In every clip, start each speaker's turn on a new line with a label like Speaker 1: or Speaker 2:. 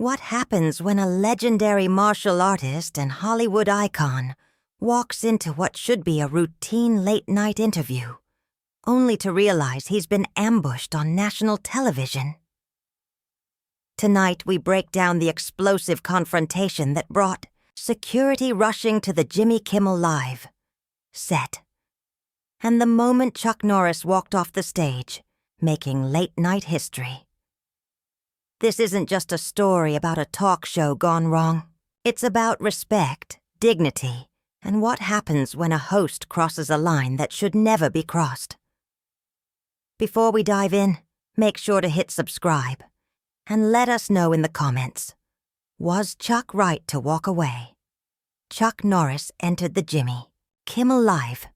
Speaker 1: What happens when a legendary martial artist and Hollywood icon walks into what should be a routine late-night interview, only to realize he's been ambushed on national television? Tonight, we break down the explosive confrontation that brought security rushing to the Jimmy Kimmel Live set, and the moment Chuck Norris walked off the stage, making late-night history. This isn't just a story about a talk show gone wrong. It's about respect, dignity, and what happens when a host crosses a line that should never be crossed. Before we dive in, make sure to hit subscribe, and let us know in the comments, was Chuck right to walk away? Chuck Norris entered the Jimmy Kimmel Live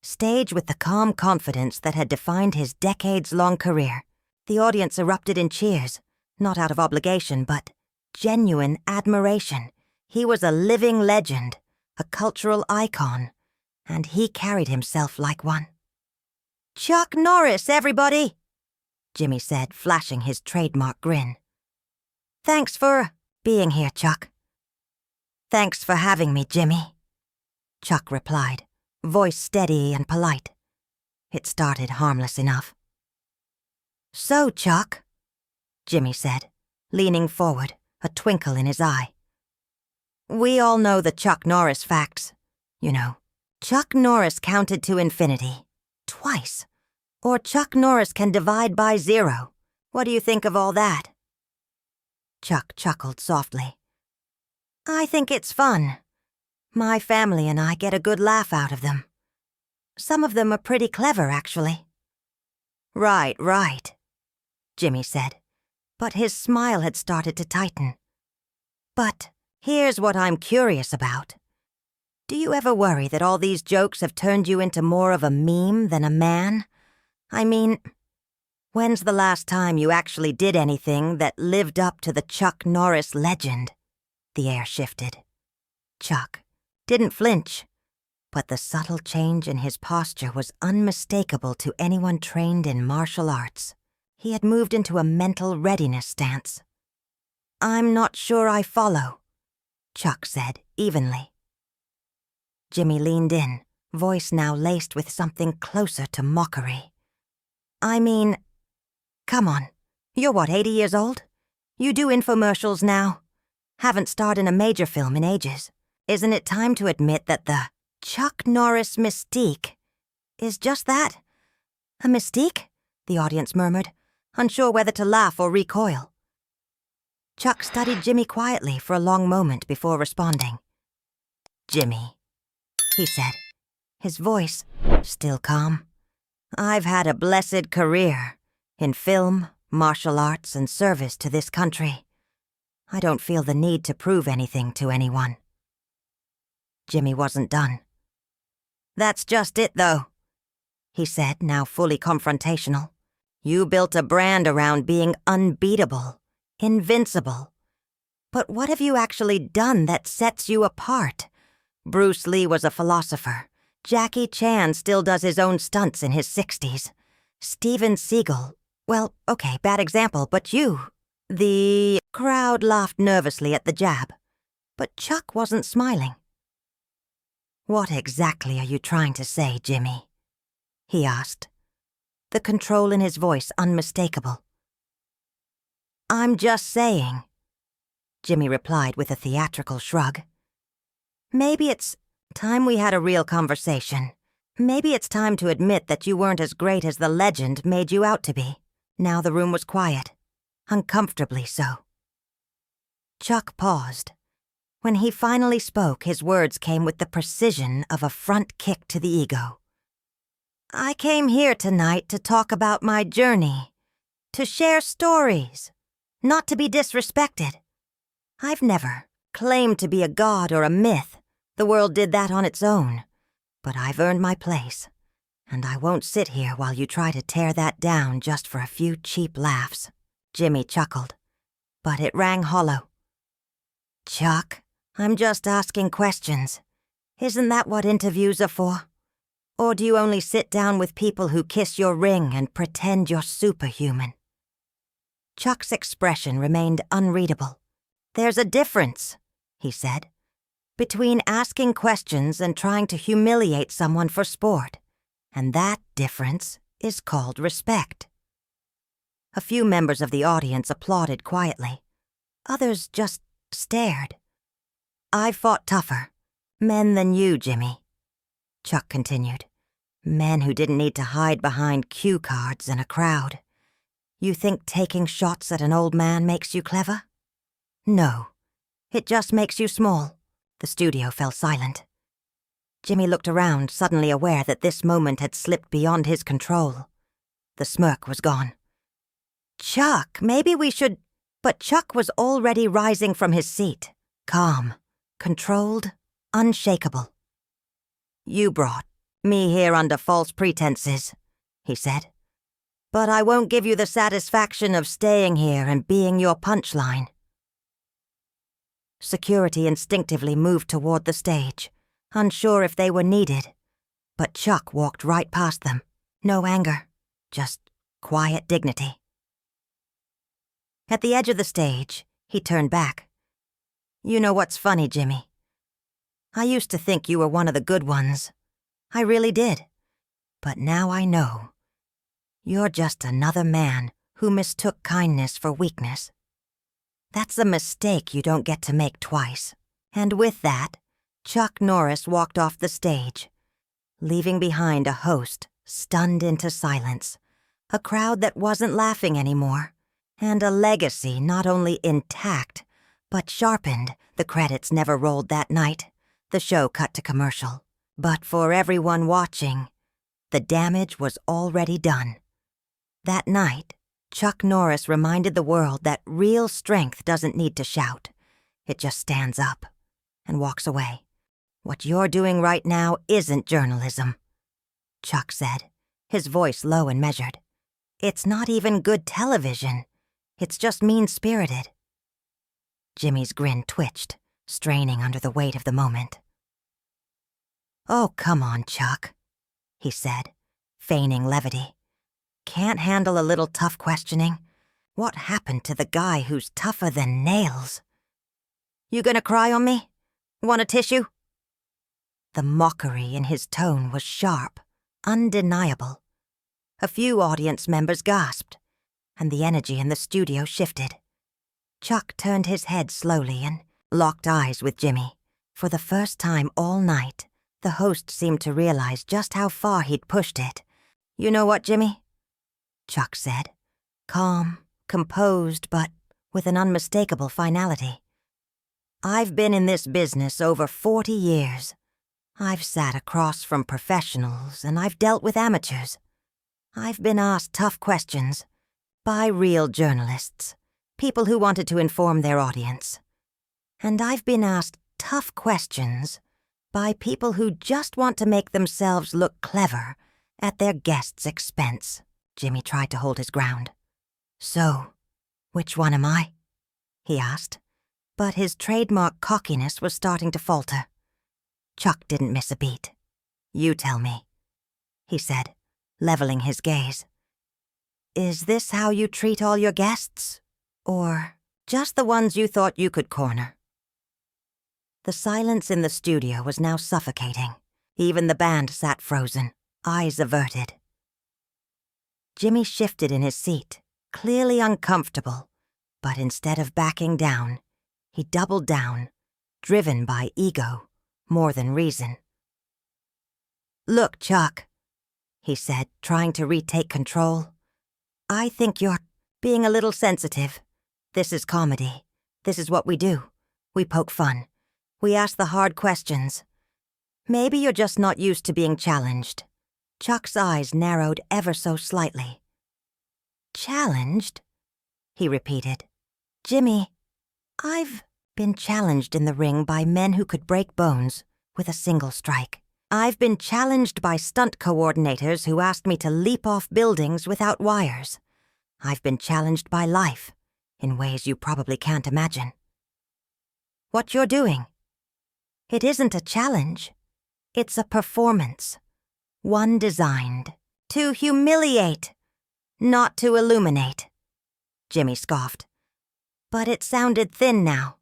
Speaker 1: stage with the calm confidence that had defined his decades-long career. The audience erupted in cheers, not out of obligation, but genuine admiration. He was a living legend, a cultural icon, and he carried himself like one. "Chuck Norris, everybody!" Jimmy said, flashing his trademark grin. "Thanks for being here, Chuck." "Thanks for having me, Jimmy," Chuck replied, voice steady and polite. It started harmless enough. "So, Chuck," Jimmy said, leaning forward, a twinkle in his eye. "We all know the Chuck Norris facts. You know, Chuck Norris counted to infinity. Twice. Or Chuck Norris can divide by 0. What do you think of all that?" Chuck chuckled softly. "I think it's fun. My family and I get a good laugh out of them. Some of them are pretty clever, actually." Right, Jimmy said, but his smile had started to tighten. "But here's what I'm curious about. Do you ever worry that all these jokes have turned you into more of a meme than a man? I mean, when's the last time you actually did anything that lived up to the Chuck Norris legend?" The air shifted. Chuck didn't flinch, but the subtle change in his posture was unmistakable to anyone trained in martial arts. He had moved into a mental readiness stance. "I'm not sure I follow," Chuck said evenly. Jimmy leaned in, voice now laced with something closer to mockery. "I mean, come on, you're what, 80 years old? You do infomercials now. Haven't starred in a major film in ages. Isn't it time to admit that the Chuck Norris mystique is just that? A mystique?" the audience murmured, unsure whether to laugh or recoil. Chuck studied Jimmy quietly for a long moment before responding. "Jimmy," he said, his voice still calm. "I've had a blessed career in film, martial arts, and service to this country. I don't feel the need to prove anything to anyone." Jimmy wasn't done. "That's just it, though," he said, now fully confrontational. "You built a brand around being unbeatable, invincible. But what have you actually done that sets you apart? Bruce Lee was a philosopher. Jackie Chan still does his own stunts in his 60s. Steven Seagal, well, okay, bad example, but you..." The crowd laughed nervously at the jab, but Chuck wasn't smiling. "What exactly are you trying to say, Jimmy?" he asked, the control in his voice unmistakable. "I'm just saying," Jimmy replied with a theatrical shrug. "Maybe it's time we had a real conversation. Maybe it's time to admit that you weren't as great as the legend made you out to be." Now the room was quiet, uncomfortably so. Chuck paused. When he finally spoke, his words came with the precision of a front kick to the ego. "I came here tonight to talk about my journey, to share stories, not to be disrespected. I've never claimed to be a god or a myth. The world did that on its own. But I've earned my place, and I won't sit here while you try to tear that down just for a few cheap laughs." Jimmy chuckled, but it rang hollow. "Chuck, I'm just asking questions. Isn't that what interviews are for? Or do you only sit down with people who kiss your ring and pretend you're superhuman?" Chuck's expression remained unreadable. "There's a difference," he said, "between asking questions and trying to humiliate someone for sport, and that difference is called respect." A few members of the audience applauded quietly. Others just stared. "I've fought tougher men than you, Jimmy," Chuck continued. "Men who didn't need to hide behind cue cards and a crowd. You think taking shots at an old man makes you clever? No, it just makes you small." The studio fell silent. Jimmy looked around, suddenly aware that this moment had slipped beyond his control. The smirk was gone. "Chuck, maybe we should—" But Chuck was already rising from his seat, calm, controlled, unshakable. "You brought me here under false pretenses," he said. "But I won't give you the satisfaction of staying here and being your punchline." Security instinctively moved toward the stage, unsure if they were needed. But Chuck walked right past them. No anger, just quiet dignity. At the edge of the stage, he turned back. "You know what's funny, Jimmy? I used to think you were one of the good ones. I really did. But now I know. You're just another man who mistook kindness for weakness. That's a mistake you don't get to make twice." And with that, Chuck Norris walked off the stage, leaving behind a host stunned into silence, a crowd that wasn't laughing anymore, and a legacy not only intact, but sharpened. The credits never rolled that night. The show cut to commercial. But for everyone watching, the damage was already done. That night, Chuck Norris reminded the world that real strength doesn't need to shout. It just stands up and walks away. "What you're doing right now isn't journalism," Chuck said, his voice low and measured. "It's not even good television. It's just mean-spirited." Jimmy's grin twitched, straining under the weight of the moment. "Oh, come on, Chuck," he said, feigning levity. "Can't handle a little tough questioning? What happened to the guy who's tougher than nails? You gonna cry on me? Want a tissue?" The mockery in his tone was sharp, undeniable. A few audience members gasped, and the energy in the studio shifted. Chuck turned his head slowly and locked eyes with Jimmy. For the first time all night, the host seemed to realize just how far he'd pushed it. "You know what, Jimmy?" Chuck said, calm, composed, but with an unmistakable finality. "I've been in this business over 40 years. I've sat across from professionals and I've dealt with amateurs. I've been asked tough questions by real journalists, people who wanted to inform their audience. And I've been asked tough questions by people who just want to make themselves look clever at their guests' expense." Jimmy tried to hold his ground. "So, which one am I?" he asked, but his trademark cockiness was starting to falter. Chuck didn't miss a beat. "You tell me," he said, leveling his gaze. "Is this how you treat all your guests? Or just the ones you thought you could corner?" The silence in the studio was now suffocating. Even the band sat frozen, eyes averted. Jimmy shifted in his seat, clearly uncomfortable, but instead of backing down, he doubled down, driven by ego more than reason. "Look, Chuck," he said, trying to retake control. "I think you're being a little sensitive. This is comedy. This is what we do. We poke fun. We ask the hard questions. Maybe you're just not used to being challenged." Chuck's eyes narrowed ever so slightly. "Challenged?" he repeated. "Jimmy, I've been challenged in the ring by men who could break bones with a single strike. I've been challenged by stunt coordinators who asked me to leap off buildings without wires. I've been challenged by life in ways you probably can't imagine. What you're doing, it isn't a challenge. It's a performance. One designed to humiliate, not to illuminate." Jimmy scoffed. "But it sounded thin now,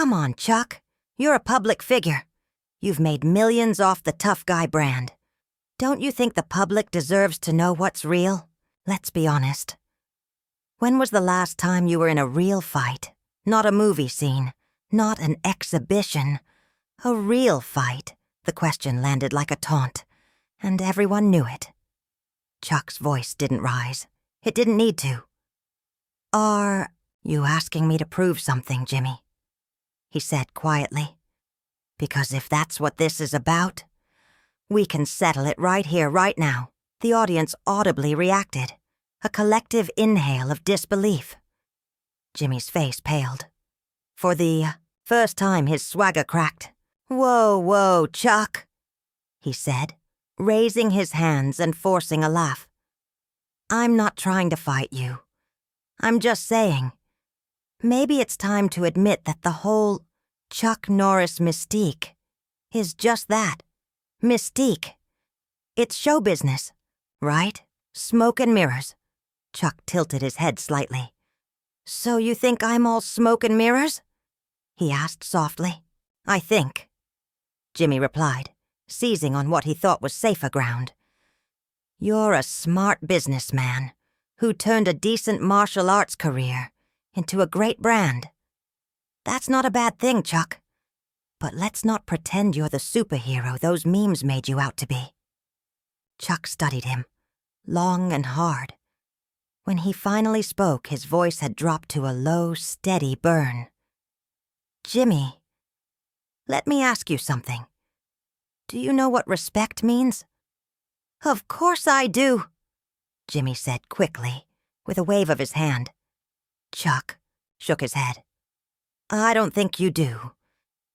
Speaker 1: Come on, Chuck. You're a public figure. You've made millions off the tough guy brand. Don't you think the public deserves to know what's real? Let's be honest. When was the last time you were in a real fight? Not a movie scene. Not an exhibition. A real fight. The question landed like a taunt, and everyone knew it. Chuck's voice didn't rise. It didn't need to. Are you asking me to prove something, Jimmy? He said quietly. Because if that's what this is about, we can settle it right here, right now. The audience audibly reacted. A collective inhale of disbelief. Jimmy's face paled. For the first time, his swagger cracked. Whoa, Chuck, he said, raising his hands and forcing a laugh. I'm not trying to fight you. I'm just saying, maybe it's time to admit that the whole Chuck Norris mystique is just that. Mystique. It's show business, right? Smoke and mirrors. Chuck tilted his head slightly. So you think I'm all smoke and mirrors? He asked softly. I think, Jimmy replied, seizing on what he thought was safer ground. You're a smart businessman who turned a decent martial arts career into a great brand. That's not a bad thing, Chuck. But let's not pretend you're the superhero those memes made you out to be. Chuck studied him, long and hard. When he finally spoke, his voice had dropped to a low, steady burn. Jimmy, let me ask you something. Do you know what respect means? Of course I do, Jimmy said quickly, with a wave of his hand. Chuck shook his head. I don't think you do.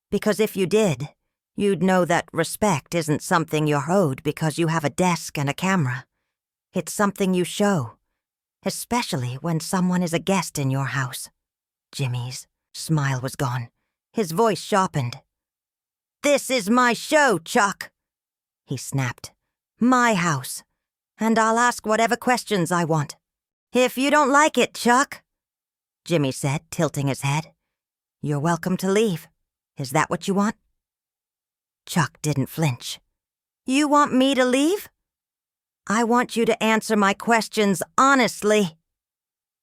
Speaker 1: Because if you did, you'd know that respect isn't something you're owed because you have a desk and a camera. It's something you show, especially when someone is a guest in your house. Jimmy's smile was gone. His voice sharpened. This is my show, Chuck, he snapped. My house. And I'll ask whatever questions I want. If you don't like it, Chuck, Jimmy said, tilting his head, you're welcome to leave. Is that what you want? Chuck didn't flinch. You want me to leave? I want you to answer my questions honestly.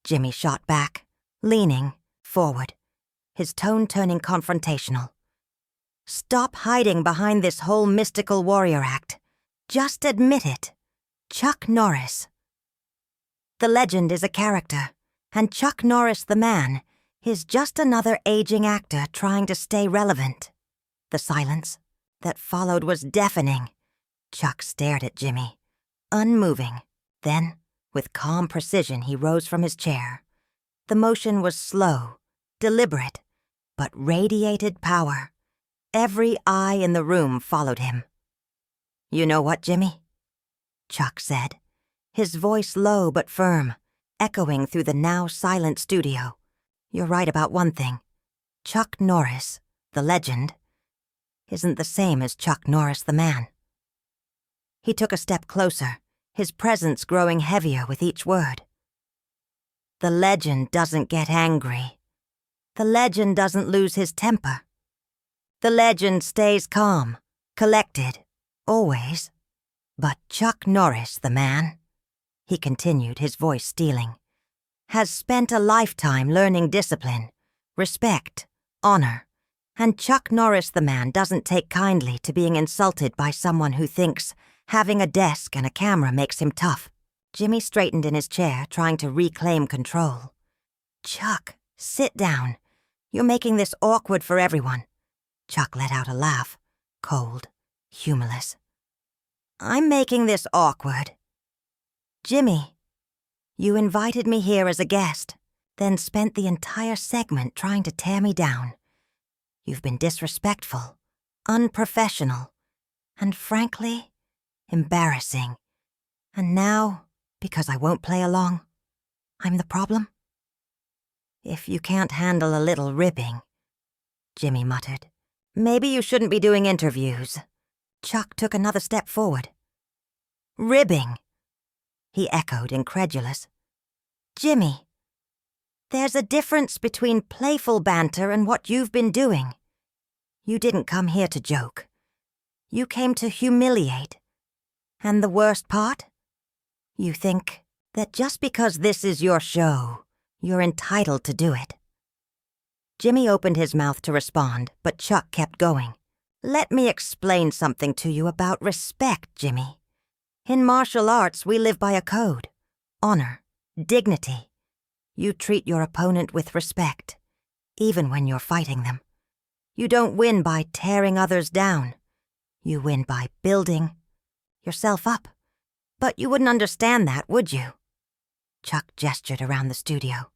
Speaker 1: Jimmy shot back, leaning forward, his tone turning confrontational. Stop hiding behind this whole mystical warrior act. Just admit it. Chuck Norris. The legend is a character, and Chuck Norris the man is just another aging actor trying to stay relevant. The silence that followed was deafening. Chuck stared at Jimmy, unmoving. Then, with calm precision, he rose from his chair. The motion was slow, deliberate, but radiated power. Every eye in the room followed him. You know what, Jimmy? Chuck said, his voice low but firm, echoing through the now silent studio. You're right about one thing. Chuck Norris, the legend, isn't the same as Chuck Norris the man. He took a step closer, his presence growing heavier with each word. The legend doesn't get angry. The legend doesn't lose his temper. The legend stays calm, collected, always. But Chuck Norris, the man, he continued, his voice stealing, has spent a lifetime learning discipline, respect, honor, and Chuck Norris, the man, doesn't take kindly to being insulted by someone who thinks having a desk and a camera makes him tough. Jimmy straightened in his chair, trying to reclaim control. Chuck, sit down. You're making this awkward for everyone. Chuck let out a laugh, cold, humorless. I'm making this awkward. Jimmy, you invited me here as a guest, then spent the entire segment trying to tear me down. You've been disrespectful, unprofessional, and frankly, embarrassing. And now, because I won't play along, I'm the problem? If you can't handle a little ribbing, Jimmy muttered, maybe you shouldn't be doing interviews. Chuck took another step forward. Ribbing, he echoed, incredulous. Jimmy, There's a difference between playful banter and what you've been doing. You didn't come here to joke. You came to humiliate. And the worst part? You think that just because this is your show, you're entitled to do it. Jimmy opened his mouth to respond, but Chuck kept going. Let me explain something to you about respect, Jimmy. In martial arts, we live by a code. Honor. Dignity. You treat your opponent with respect, even when you're fighting them. You don't win by tearing others down. You win by building yourself up. But you wouldn't understand that, would you? Chuck gestured around the studio.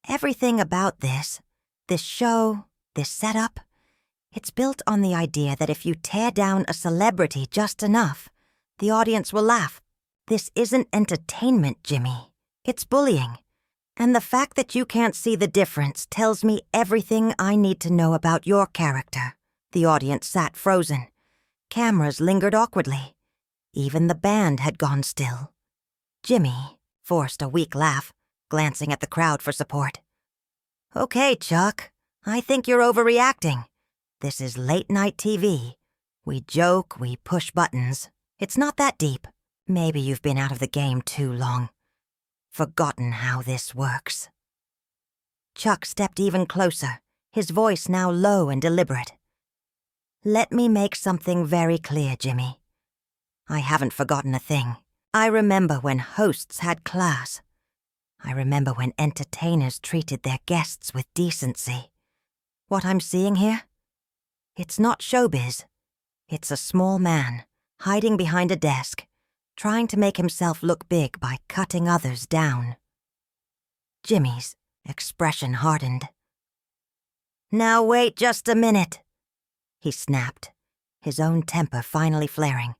Speaker 1: Everything about this show, this setup, it's built on the idea that if you tear down a celebrity just enough, the audience will laugh. This isn't entertainment, Jimmy. It's bullying. And the fact that you can't see the difference tells me everything I need to know about your character. The audience sat frozen. Cameras lingered awkwardly. Even the band had gone still. Jimmy forced a weak laugh, glancing at the crowd for support. Okay, Chuck, I think you're overreacting. This is late-night TV. We joke, we push buttons. It's not that deep. Maybe you've been out of the game too long. Forgotten how this works. Chuck stepped even closer, his voice now low and deliberate. Let me make something very clear, Jimmy. I haven't forgotten a thing. I remember when hosts had class. I remember when entertainers treated their guests with decency. What I'm seeing here? It's not showbiz. It's a small man, hiding behind a desk, trying to make himself look big by cutting others down. Jimmy's expression hardened. Now wait just a minute, he snapped, his own temper finally flaring.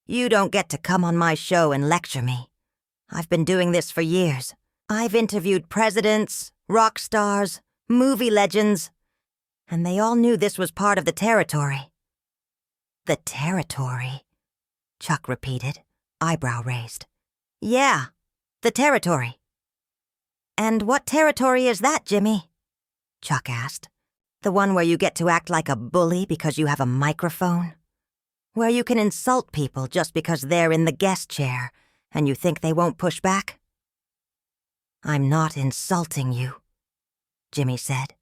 Speaker 1: You don't get to come on my show and lecture me. I've been doing this for years. I've interviewed presidents, rock stars, movie legends, and they all knew this was part of the territory. The territory, Chuck repeated, eyebrow raised. Yeah, the territory. And what territory is that, Jimmy? Chuck asked. The one where you get to act like a bully because you have a microphone? Where you can insult people just because they're in the guest chair and you think they won't push back? I'm not insulting you, Jimmy said,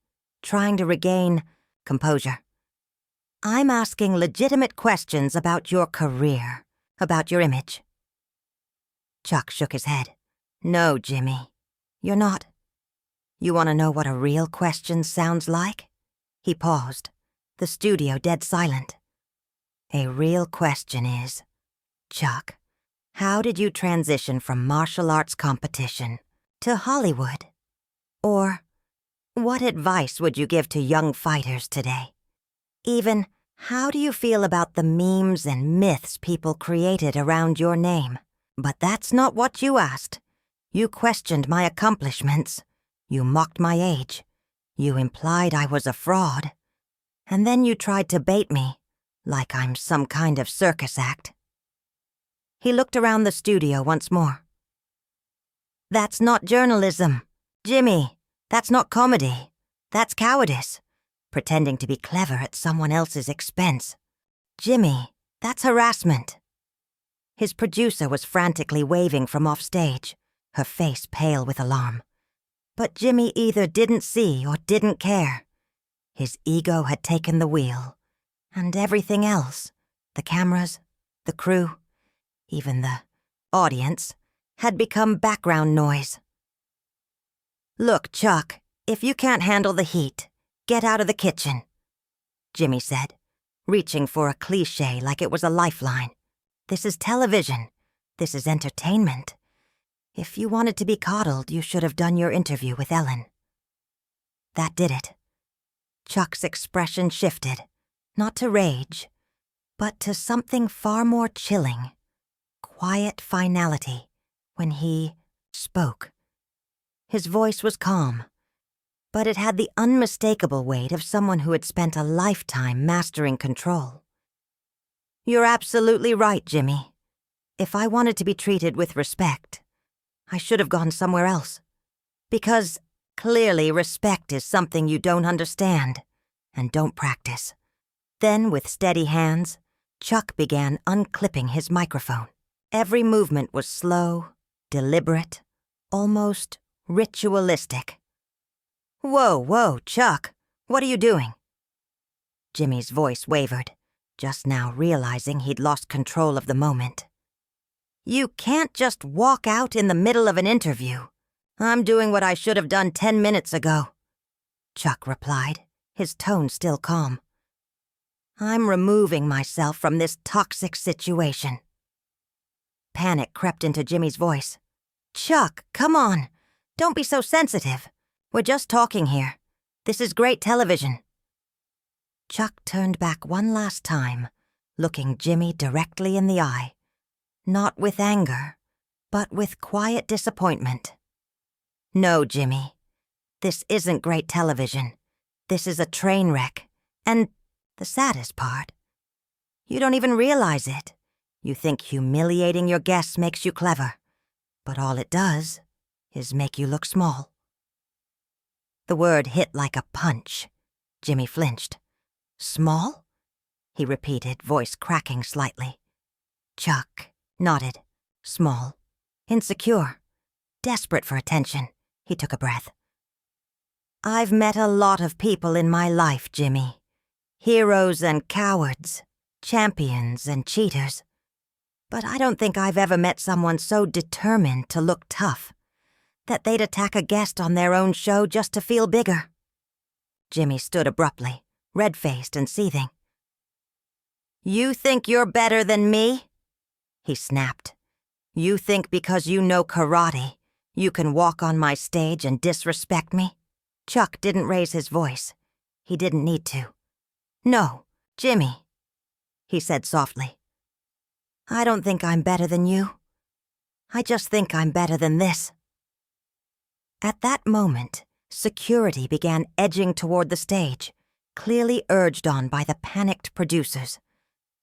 Speaker 1: trying to regain composure. I'm asking legitimate questions about your career, about your image. Chuck shook his head. No, Jimmy, you're not. You want to know what a real question sounds like? He paused, the studio dead silent. A real question is, Chuck, how did you transition from martial arts competition to Hollywood? Or, what advice would you give to young fighters today? Even, how do you feel about the memes and myths people created around your name? But that's not what you asked. You questioned my accomplishments. You mocked my age. You implied I was a fraud. And then you tried to bait me, like I'm some kind of circus act. He looked around the studio once more. That's not journalism. Jimmy, that's not comedy. That's cowardice. Pretending to be clever at someone else's expense. Jimmy, that's harassment. His producer was frantically waving from offstage, her face pale with alarm. But Jimmy either didn't see or didn't care. His ego had taken the wheel, and everything else, the cameras, the crew, even the audience, had become background noise. Look, Chuck, if you can't handle the heat, get out of the kitchen, Jimmy said, reaching for a cliché like it was a lifeline. This is television. This is entertainment. If you wanted to be coddled, you should have done your interview with Ellen. That did it. Chuck's expression shifted, not to rage, but to something far more chilling. Quiet finality when he spoke. His voice was calm, but it had the unmistakable weight of someone who had spent a lifetime mastering control. You're absolutely right, Jimmy. If I wanted to be treated with respect, I should have gone somewhere else. Because clearly respect is something you don't understand and don't practice. Then, with steady hands, Chuck began unclipping his microphone. Every movement was slow, deliberate, almost ritualistic. Whoa, Chuck, what are you doing? Jimmy's voice wavered, just now realizing he'd lost control of the moment. You can't just walk out in the middle of an interview. I'm doing what I should have done 10 minutes ago, Chuck replied, his tone still calm. I'm removing myself from this toxic situation. Panic crept into Jimmy's voice. Chuck, come on. Don't be so sensitive. We're just talking here. This is great television. Chuck turned back one last time, looking Jimmy directly in the eye. Not with anger, but with quiet disappointment. No, Jimmy. This isn't great television. This is a train wreck. And the saddest part, you don't even realize it. You think humiliating your guests makes you clever, but all it does is make you look small. The word hit like a punch. Jimmy flinched. Small? He repeated, voice cracking slightly. Chuck nodded. Small. Insecure. Desperate for attention. He took a breath. I've met a lot of people in my life, Jimmy. Heroes and cowards. Champions and cheaters. But I don't think I've ever met someone so determined to look tough that they'd attack a guest on their own show just to feel bigger. Jimmy stood abruptly, red-faced and seething. You think you're better than me? He snapped. You think because you know karate, you can walk on my stage and disrespect me? Chuck didn't raise his voice. He didn't need to. No, Jimmy, he said softly. I don't think I'm better than you. I just think I'm better than this. At that moment, security began edging toward the stage, clearly urged on by the panicked producers.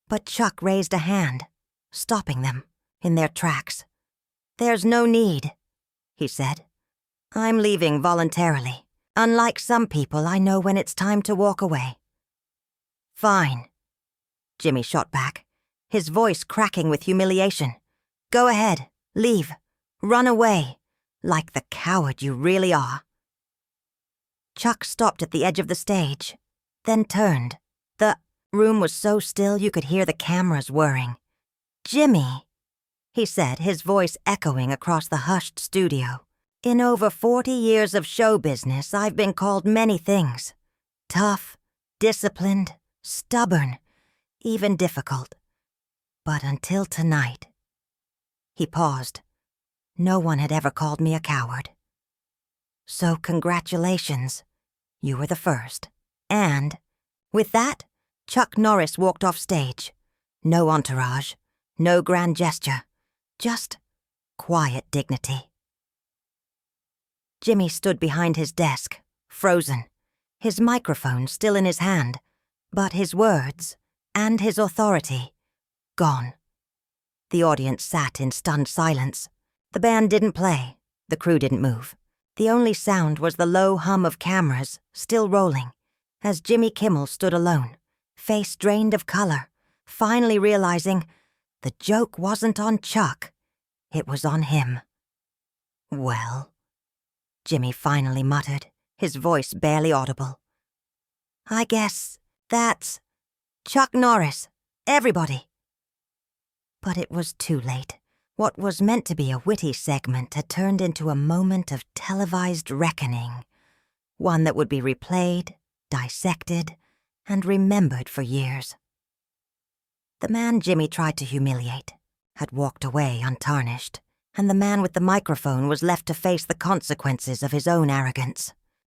Speaker 1: But Chuck raised a hand, stopping them in their tracks. There's no need, he said. I'm leaving voluntarily. Unlike some people, I know when it's time to walk away. Fine, Jimmy shot back, his voice cracking with humiliation. Go ahead, leave, run away, like the coward you really are. Chuck stopped at the edge of the stage, then turned. The room was so still you could hear the cameras whirring. Jimmy, he said, his voice echoing across the hushed studio. In over 40 years of show business, I've been called many things. Tough, disciplined, stubborn, even difficult. But until tonight, he paused. No one had ever called me a coward. So congratulations, you were the first. And, with that, Chuck Norris walked off stage. No entourage, no grand gesture, just quiet dignity. Jimmy stood behind his desk, frozen, his microphone still in his hand, but his words and his authority gone. The audience sat in stunned silence. The band didn't play, the crew didn't move. The only sound was the low hum of cameras, still rolling, as Jimmy Kimmel stood alone, face drained of color, finally realizing the joke wasn't on Chuck, it was on him. Well, Jimmy finally muttered, his voice barely audible. I guess that's Chuck Norris, everybody. But it was too late. What was meant to be a witty segment had turned into a moment of televised reckoning, one that would be replayed, dissected, and remembered for years. The man Jimmy tried to humiliate had walked away untarnished, and the man with the microphone was left to face the consequences of his own arrogance.